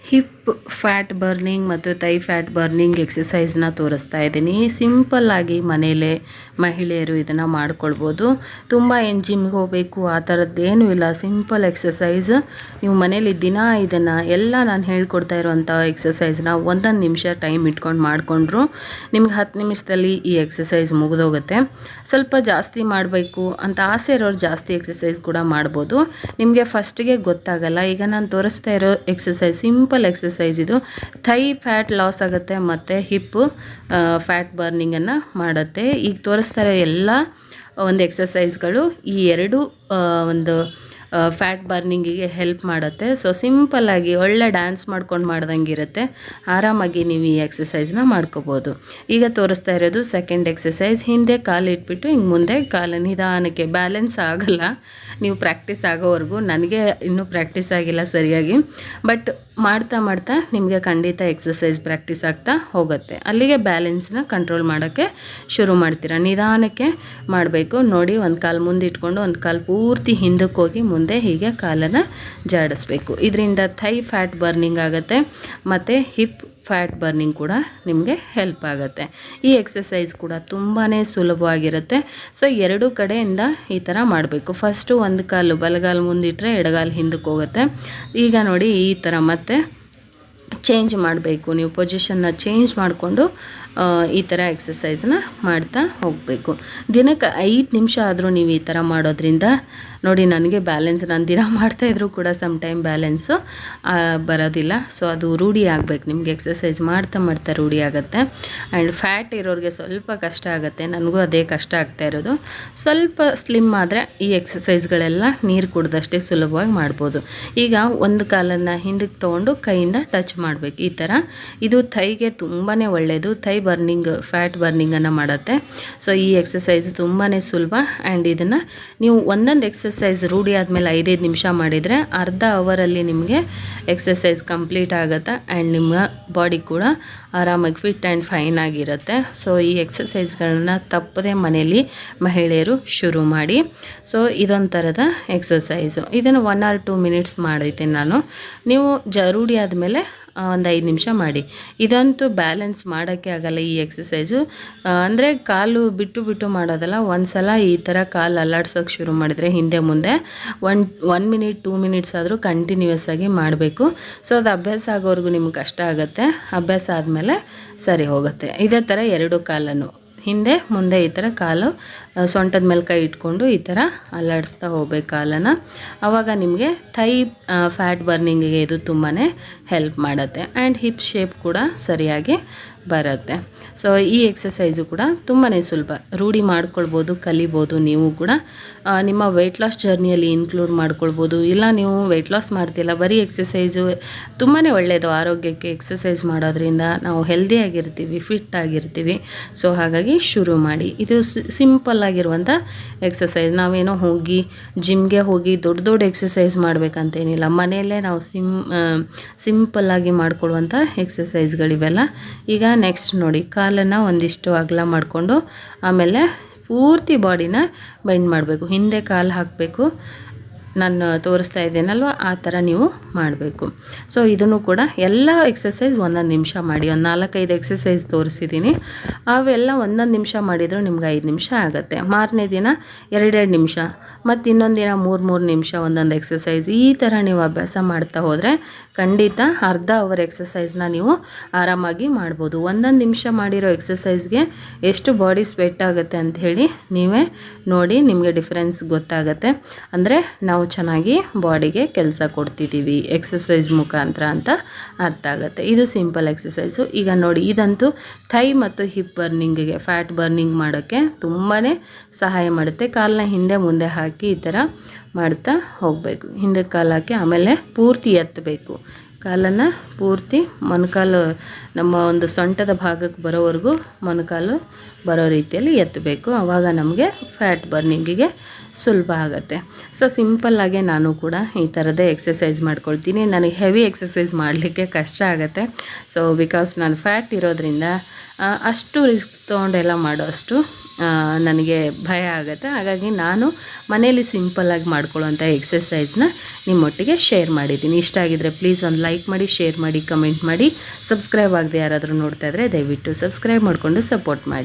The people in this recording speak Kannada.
ಹಿಪ್ ಫ್ಯಾಟ್ ಬರ್ನಿಂಗ್ ಮತ್ತು ಥೈ ಫ್ಯಾಟ್ ಬರ್ನಿಂಗ್ ಎಕ್ಸಸೈಸ್ನ ತೋರಿಸ್ತಾ ಇದ್ದೀನಿ. ಸಿಂಪಲ್ಲಾಗಿ ಮನೇಲೇ ಮಹಿಳೆಯರು ಇದನ್ನು ಮಾಡ್ಕೊಳ್ಬೋದು. ತುಂಬ ಏನು ಜಿಮ್ಗೆ ಹೋಗಬೇಕು ಆ ಥರದ್ದೇನೂ ಇಲ್ಲ. ಸಿಂಪಲ್ ಎಕ್ಸಸೈಸ್ ನೀವು ಮನೇಲಿ ದಿನ ಇದನ್ನು ಎಲ್ಲ ನಾನು ಹೇಳ್ಕೊಡ್ತಾ ಇರೋವಂಥ ಎಕ್ಸಸೈಸ್ನ ಒಂದೊಂದು ನಿಮಿಷ ಟೈಮ್ ಇಟ್ಕೊಂಡು ಮಾಡಿಕೊಂಡ್ರು ನಿಮ್ಗೆ 10 ನಿಮಿಷದಲ್ಲಿ ಈ ಎಕ್ಸಸೈಸ್ ಮುಗಿದೋಗುತ್ತೆ. ಸ್ವಲ್ಪ ಜಾಸ್ತಿ ಮಾಡಬೇಕು ಅಂತ ಆಸೆ ಇರೋರು ಜಾಸ್ತಿ ಎಕ್ಸಸೈಸ್ ಕೂಡ ಮಾಡ್ಬೋದು. ನಿಮಗೆ ಫಸ್ಟಿಗೆ ಗೊತ್ತಾಗಲ್ಲ. ಈಗ ನಾನು ತೋರಿಸ್ತಾ ಇರೋ ಎಕ್ಸಸೈಸ್ ಸಿಂಪಲ್ ಎಕ್ಸಸೈಸ್ ಇದು. ಥೈ ಫ್ಯಾಟ್ ಲಾಸ್ ಆಗುತ್ತೆ ಮತ್ತು ಹಿಪ್ ಫ್ಯಾಟ್ ಬರ್ನಿಂಗನ್ನು ಮಾಡುತ್ತೆ. ಈಗ ತೋರಿಸ್ತಾ ಇರೋ ಎಲ್ಲ ಒಂದು ಎಕ್ಸಸೈಸ್ಗಳು ಈ ಎರಡು ಒಂದು ಫ್ಯಾಟ್ ಬರ್ನಿಂಗಿಗೆ ಹೆಲ್ಪ್ ಮಾಡುತ್ತೆ. ಸೊ ಸಿಂಪಲ್ಲಾಗಿ ಒಳ್ಳೆ ಡ್ಯಾನ್ಸ್ ಮಾಡ್ಕೊಂಡು ಮಾಡ್ದಂಗೆ ಇರುತ್ತೆ. ಆರಾಮಾಗಿ ನೀವು ಈ ಎಕ್ಸಸೈಸ್ನ ಮಾಡ್ಕೋಬೋದು. ಈಗ ತೋರಿಸ್ತಾ ಇರೋದು ಸೆಕೆಂಡ್ ಎಕ್ಸಸೈಸ್. ಹಿಂದೆ ಕಾಲು ಇಟ್ಬಿಟ್ಟು ಹಿಂಗೆ ಮುಂದೆ ಕಾಲು ನಿಧಾನಕ್ಕೆ. ಬ್ಯಾಲೆನ್ಸ್ ಆಗಲ್ಲ ನೀವು ಪ್ರಾಕ್ಟೀಸ್ ಆಗೋವರೆಗೂ. ನನಗೆ ಇನ್ನೂ ಪ್ರಾಕ್ಟೀಸ್ ಆಗಿಲ್ಲ ಸರಿಯಾಗಿ, ಬಟ್ ಮಾಡ್ತಾ ಮಾಡ್ತಾ ನಿಮಗೆ ಖಂಡಿತ ಎಕ್ಸಸೈಸ್ ಪ್ರಾಕ್ಟೀಸ್ ಆಗ್ತಾ ಹೋಗುತ್ತೆ. ಅಲ್ಲಿಗೆ ಬ್ಯಾಲೆನ್ಸ್ನ ಕಂಟ್ರೋಲ್ ಮಾಡೋಕ್ಕೆ ಶುರು ಮಾಡ್ತೀರಾ. ನಿಧಾನಕ್ಕೆ ಮಾಡಬೇಕು ನೋಡಿ. ಒಂದು ಕಾಲು ಮುಂದೆ ಇಟ್ಕೊಂಡು ಒಂದು ಕಾಲು ಪೂರ್ತಿ ಹಿಂದಕ್ಕೆ ಹೋಗಿ ಮುಂದೆ ಹೀಗೆ ಕಾಲನ್ನು ಜಾಡಿಸ್ಬೇಕು. ಇದರಿಂದ ಥೈ ಫ್ಯಾಟ್ ಬರ್ನಿಂಗ್ ಆಗುತ್ತೆ ಮತ್ತು ಹಿಪ್ ಫ್ಯಾಟ್ ಬರ್ನಿಂಗ್ ಕೂಡ ನಿಮಗೆ ಹೆಲ್ಪ್ ಆಗುತ್ತೆ. ಈ ಎಕ್ಸಸೈಸ್ ಕೂಡ ತುಂಬಾ ಸುಲಭವಾಗಿರುತ್ತೆ. ಸೊ ಎರಡೂ ಕಡೆಯಿಂದ ಈ ಥರ ಮಾಡಬೇಕು. ಫಸ್ಟು ಒಂದು ಕಾಲು ಬಲಗಾಲು ಮುಂದಿಟ್ಟರೆ ಎಡಗಾಲು ಹಿಂದಕ್ಕೆ ಹೋಗುತ್ತೆ. ಈಗ ನೋಡಿ ಈ ಥರ ಮತ್ತೆ ಚೇಂಜ್ ಮಾಡಬೇಕು. ನೀವು ಪೊಸಿಷನ್ನ ಚೇಂಜ್ ಮಾಡಿಕೊಂಡು ಈ ಥರ ಎಕ್ಸಸೈಸ್ನ ಮಾಡ್ತಾ ಹೋಗಬೇಕು. ದಿನಕ್ಕೆ 5 ನಿಮಿಷ ಆದರೂ ನೀವು ಈ ಥರ ಮಾಡೋದ್ರಿಂದ ನೋಡಿ ನನಗೆ ಬ್ಯಾಲೆನ್ಸ್ ನಾನು ದಿನ ಮಾಡ್ತಾಯಿದ್ರು ಕೂಡ ಸಮ್ ಟೈಮ್ ಬ್ಯಾಲೆನ್ಸು ಬರೋದಿಲ್ಲ. ಸೊ ಅದು ರೂಢಿ ಆಗಬೇಕು ನಿಮಗೆ. ಎಕ್ಸಸೈಸ್ ಮಾಡ್ತಾ ಮಾಡ್ತಾ ರೂಢಿ ಆಗುತ್ತೆ. ಆ್ಯಂಡ್ ಫ್ಯಾಟ್ ಇರೋರಿಗೆ ಸ್ವಲ್ಪ ಕಷ್ಟ ಆಗುತ್ತೆ. ನನಗೂ ಅದೇ ಕಷ್ಟ ಆಗ್ತಾ ಇರೋದು. ಸ್ವಲ್ಪ ಸ್ಲಿಮ್ ಆದರೆ ಈ ಎಕ್ಸಸೈಸ್ಗಳೆಲ್ಲ ನೀರು ಕುಡ್ದಷ್ಟೇ ಸುಲಭವಾಗಿ ಮಾಡ್ಬೋದು. ಈಗ ಒಂದು ಕಾಲನ್ನು ಹಿಂದಕ್ಕೆ ತೊಗೊಂಡು ಕೈಯಿಂದ ಟಚ್ ಮಾಡಬೇಕು ಈ ಥರ. ಇದು ಥೈಗೆ ತುಂಬಾ ಒಳ್ಳೆಯದು. ಥೈ ಬರ್ನಿಂಗ್ ಫ್ಯಾಟ್ ಬರ್ನಿಂಗನ್ನು ಮಾಡುತ್ತೆ. ಸೊ ಈ ಎಕ್ಸಸೈಸ್ ತುಂಬಾ ಸುಲಭ. ಆ್ಯಂಡ್ ಇದನ್ನು ನೀವು ಒಂದೊಂದು ಎಕ್ಸಸೈಸ್ ರೂಢಿ ಆದಮೇಲೆ 5-5 ನಿಮಿಷ ಮಾಡಿದರೆ ಅರ್ಧ ಅವರಲ್ಲಿ ನಿಮಗೆ ಎಕ್ಸಸೈಸ್ ಕಂಪ್ಲೀಟ್ ಆಗುತ್ತೆ. ಆ್ಯಂಡ್ ನಿಮ್ಮ ಬಾಡಿ ಕೂಡ ಆರಾಮಾಗಿ ಫಿಟ್ ಆ್ಯಂಡ್ ಫೈನ್ ಆಗಿರುತ್ತೆ. ಸೊ ಈ ಎಕ್ಸಸೈಸ್ಗಳನ್ನ ತಪ್ಪದೆ ಮನೆಯಲ್ಲಿ ಮಹಿಳೆಯರು ಶುರು ಮಾಡಿ. ಸೊ ಇದೊಂದು ಥರದ ಎಕ್ಸಸೈಸು. ಇದನ್ನು 1 or 2 ಮಿನಿಟ್ಸ್ ಮಾಡಿದ್ದೆ ನಾನು. ನೀವು ರೂಢಿ ಆದಮೇಲೆ ಒಂದು 5 ನಿಮಿಷ ಮಾಡಿ. ಇದಂತೂ ಬ್ಯಾಲೆನ್ಸ್ ಮಾಡೋಕ್ಕೆ ಆಗಲ್ಲ ಈ ಎಕ್ಸಸೈಸು. ಅಂದರೆ ಕಾಲು ಬಿಟ್ಟು ಬಿಟ್ಟು ಮಾಡೋದಲ್ಲ. ಒಂದು ಸಲ ಈ ಥರ ಕಾಲು ಅಲ್ಲಾಡ್ಸೋಕ್ಕೆ ಶುರು ಮಾಡಿದರೆ ಹಿಂದೆ ಮುಂದೆ 1 ಮಿನಿಟ್ 2 ಮಿನಿಟ್ಸ್ ಆದರೂ ಕಂಟಿನ್ಯೂಯಸ್ ಆಗಿ ಮಾಡಬೇಕು. ಸೊ ಅದು ಅಭ್ಯಾಸ ಆಗೋವರೆಗೂ ನಿಮ್ಗೆ ಕಷ್ಟ ಆಗುತ್ತೆ. ಅಭ್ಯಾಸ ಆದಮೇಲೆ ಸರಿ ಹೋಗುತ್ತೆ. ಇದೇ ಥರ 2 ಕಾಲನ್ನು ಹಿಂದೆ ಮುಂದೆ ಈ ಥರ ಕಾಲು ಸೊಂಟದ ಮೇಲೆ ಕೈ ಇಟ್ಕೊಂಡು ಈ ಥರ ಅಲ್ಲಾಡಿಸ್ತಾ ಹೋಗ್ಬೇಕು ಕಾಲನ್ನು. ಆವಾಗ ನಿಮಗೆ ಥೈ ಫ್ಯಾಟ್ ಬರ್ನಿಂಗಿಗೆ ಇದು ತುಂಬಾ ಹೆಲ್ಪ್ ಮಾಡುತ್ತೆ. ಆ್ಯಂಡ್ ಹಿಪ್ ಶೇಪ್ ಕೂಡ ಸರಿಯಾಗಿ ಬರುತ್ತೆ. ಸೊ ಈ ಎಕ್ಸಸೈಸು ಕೂಡ ತುಂಬಾ ಸುಲಭ. ರೂಢಿ ಮಾಡ್ಕೊಳ್ಬೋದು, ಕಲಿಬೋದು. ನೀವು ಕೂಡ ನಿಮ್ಮ ವೆಯ್ಟ್ ಲಾಸ್ ಜರ್ನಿಯಲ್ಲಿ ಇನ್ಕ್ಲೂಡ್ ಮಾಡ್ಕೊಳ್ಬೋದು. ಇಲ್ಲ ನೀವು ವೆಯ್ಟ್ ಲಾಸ್ ಮಾಡ್ತಿಲ್ಲ, ಬರೀ ಎಕ್ಸಸೈಸು ತುಂಬಾ ಒಳ್ಳೆಯದು ಆರೋಗ್ಯಕ್ಕೆ. ಎಕ್ಸಸೈಸ್ ಮಾಡೋದ್ರಿಂದ ನಾವು ಹೆಲ್ದಿಯಾಗಿರ್ತೀವಿ, ಫಿಟ್ ಆಗಿರ್ತೀವಿ. ಸೊ ಹಾಗಾಗಿ ಶುರು ಮಾಡಿ. ಇದು ಸಿಂಪಲ್ ಆಗಿರುವಂಥ ಎಕ್ಸಸೈಸ್. ನಾವೇನೋ ಹೋಗಿ ಜಿಮ್ಗೆ ಹೋಗಿ ದೊಡ್ಡ ದೊಡ್ಡ ಎಕ್ಸಸೈಸ್ ಮಾಡಬೇಕಂತೇನಿಲ್ಲ. ಮನೆಯಲ್ಲೇ ನಾವು ಸಿಂಪಲ್ಲಾಗಿ ಮಾಡ್ಕೊಳ್ಳುವಂಥ ಎಕ್ಸಸೈಸ್ಗಳಿವೆಲ್ಲ. ಈಗ ನೆಕ್ಸ್ಟ್ ನೋಡಿ, ಕಾಲನ್ನು ಒಂದಿಷ್ಟು ಅಗಲ ಮಾಡಿಕೊಂಡು ಆಮೇಲೆ ಪೂರ್ತಿ ಬಾಡಿನ ಬೆಂಡ್ ಮಾಡಬೇಕು. ಹಿಂದೆ ಕಾಲು ಹಾಕಬೇಕು. ನಾನು ತೋರಿಸ್ತಾ ಇದ್ದೇನಲ್ವ ಆ ಥರ ನೀವು ಮಾಡಬೇಕು. ಸೊ ಇದನ್ನು ಕೂಡ ಎಲ್ಲ ಎಕ್ಸಸೈಸ್ 1 ನಿಮಿಷ ಮಾಡಿ. ಒಂದು 4-5 ಎಕ್ಸಸೈಸ್ ತೋರಿಸಿದ್ದೀನಿ. ಅವೆಲ್ಲ 1 ನಿಮಿಷ ಮಾಡಿದರೂ ನಿಮ್ಗೆ 5 ನಿಮಿಷ ಆಗುತ್ತೆ. ಮಾರನೇ ದಿನ 2-2 ನಿಮಿಷ, ಮತ್ತು ಇನ್ನೊಂದು ದಿನ 3-3 ನಿಮಿಷ ಒಂದೊಂದು ಎಕ್ಸಸೈಸ್. ಈ ಥರ ನೀವು ಅಭ್ಯಾಸ ಮಾಡ್ತಾ ಹೋದರೆ ಖಂಡಿತ ಅರ್ಧ ಅವರ್ ಎಕ್ಸಸೈಸ್ನ ನೀವು ಆರಾಮಾಗಿ ಮಾಡ್ಬೋದು. 1 ನಿಮಿಷ ಮಾಡಿರೋ ಎಕ್ಸಸೈಸ್ಗೆ ಎಷ್ಟು ಬಾಡಿ ಸ್ವೆಟ್ ಆಗುತ್ತೆ ಅಂತ ಹೇಳಿ ನೀವೇ ನೋಡಿ, ನಿಮಗೆ ಡಿಫ್ರೆನ್ಸ್ ಗೊತ್ತಾಗುತ್ತೆ. ಅಂದರೆ ನಾವು ಚೆನ್ನಾಗಿ ಬಾಡಿಗೆ ಕೆಲಸ ಕೊಡ್ತಿದ್ದೀವಿ ಎಕ್ಸಸೈಸ್ ಮುಖಾಂತರ ಅಂತ ಅರ್ಥ ಆಗುತ್ತೆ. ಇದು ಸಿಂಪಲ್ ಎಕ್ಸಸೈಸು. ಈಗ ನೋಡಿ, ಇದಂತೂ ಥೈ ಮತ್ತು ಹಿಪ್ ಬರ್ನಿಂಗಿಗೆ ಫ್ಯಾಟ್ ಬರ್ನಿಂಗ್ ಮಾಡೋಕ್ಕೆ ತುಂಬಾ ಸಹಾಯ ಮಾಡುತ್ತೆ. ಕಾಲನ್ನ ಹಿಂದೆ ಮುಂದೆ ಹಾಕಿ ಈ ಥರ ಮಾಡ್ತಾ ಹೋಗಬೇಕು. ಹಿಂದಕ್ಕೆ ಕಾಲು ಹಾಕಿ ಆಮೇಲೆ ಪೂರ್ತಿ ಎತ್ತಬೇಕು. ಕಾಲನ್ನು ಪೂರ್ತಿ ಮೊಣಕಾಲು ನಮ್ಮ ಒಂದು ಸೊಂಟದ ಭಾಗಕ್ಕೆ ಬರೋವರೆಗೂ ಮೊಣಕಾಲು ಬರೋ ರೀತಿಯಲ್ಲಿ ಎತ್ತಬೇಕು. ಆವಾಗ ನಮಗೆ ಫ್ಯಾಟ್ ಬರ್ನಿಂಗಿಗೆ ಸುಲಭ ಆಗುತ್ತೆ. ಸೊ ಸಿಂಪಲ್ಲಾಗೆ ನಾನು ಕೂಡ ಈ ಥರದೇ ಎಕ್ಸಸೈಸ್ ಮಾಡ್ಕೊಳ್ತೀನಿ. ನನಗೆ ಹೆವಿ ಎಕ್ಸಸೈಸ್ ಮಾಡಲಿಕ್ಕೆ ಕಷ್ಟ ಆಗುತ್ತೆ. ಸೊ ಬಿಕಾಸ್ ನಾನು ಫ್ಯಾಟ್ ಇರೋದ್ರಿಂದ ಅಷ್ಟು ರಿಸ್ಕ್ ತೊಗೊಂಡೆಲ್ಲ ಮಾಡೋ ಅಷ್ಟು ನನಗೆ ಭಯ ಆಗುತ್ತೆ. ಹಾಗಾಗಿ ನಾನು ಮನೇಲಿ ಸಿಂಪಲ್ಲಾಗಿ ಮಾಡ್ಕೊಳ್ಳೋಂಥ ಎಕ್ಸಸೈಸ್ನ ನಿಮ್ಮೊಟ್ಟಿಗೆ ಶೇರ್ ಮಾಡಿದ್ದೀನಿ. ಇಷ್ಟ ಆಗಿದ್ದರೆ ಪ್ಲೀಸ್ ಒಂದು ಲೈಕ್ ಮಾಡಿ, ಶೇರ್ ಮಾಡಿ, ಕಮೆಂಟ್ ಮಾಡಿ. ಸಬ್ಸ್ಕ್ರೈಬ್ ಆಗದೆ ಯಾರಾದರೂ ನೋಡ್ತಾ ಇದ್ದರೆ ದಯವಿಟ್ಟು ಸಬ್ಸ್ಕ್ರೈಬ್ ಮಾಡಿಕೊಂಡು ಸಪೋರ್ಟ್ ಮಾಡಿ.